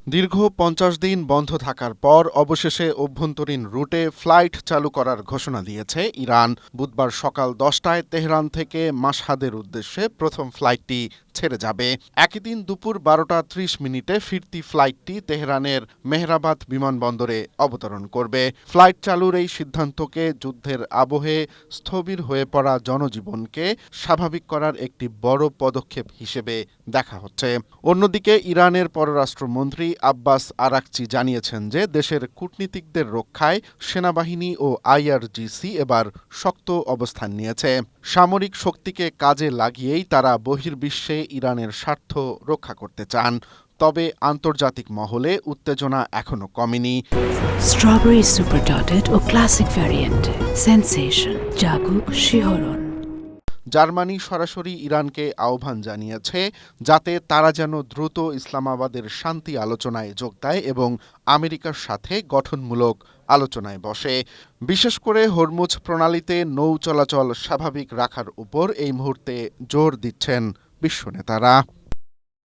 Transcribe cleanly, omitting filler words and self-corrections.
দীর্ঘ ৫০ দিন বন্ধ থাকার পর অবশেষে অভ্যন্তরীণ রুটে ফ্লাইট চালু করার ঘোষণা দিয়েছে ইরান। বুধবার সকাল ১০টায় তেহরান থেকে মাশহাদের উদ্দেশ্যে প্রথম ফ্লাইটটি ছেড়ে যাবে। একই দিন দুপুর ১২টা ৩০ মিনিটে ফিরতি ফ্লাইটটি তেহরানের মেহরাবাদ বিমানবন্দরে অবতরণ করবে। ফ্লাইট চালুর এই সিদ্ধান্তকে যুদ্ধের আবহে স্থবির হয়ে পড়া জনজীবনকে স্বাভাবিক করার একটি বড় পদক্ষেপ হিসেবে দেখা হচ্ছে। অন্যদিকে ইরানের পররাষ্ট্রমন্ত্রী আব্বাস আরাকচি জানিয়েছেন যে দেশের কূটনীতিকদের রক্ষায় সেনাবাহিনী ও আইআরজিসি এবার শক্ত অবস্থান নিয়েছে। সামরিক শক্তিকে কাজে লাগিয়েই তারা বহির্বিশ্বে ইরানের স্বার্থ রক্ষা করতে চান। তবে আন্তর্জাতিক মহলে উত্তেজনা এখনো কমেনি। স্ট্রবেরি সুপার ডটেড ও ক্লাসিক ভ্যারিয়েন্ট সেন্সেশন জাগুক শিহরণ। জার্মানি সরাসরি ইরানকে আহ্বান জানিয়েছে যাতে তারা যেন দ্রুত ইসলামাবাদের শান্তি আলোচনায় যোগ দেয় এবং আমেরিকার সাথে গঠনমূলক আলোচনায় বসে। বিশেষ করে হরমুজ প্রণালীতে নৌ চলাচল স্বাভাবিক রাখার উপর এই মুহূর্তে জোর দিচ্ছেন বিশ্ব নেতারা।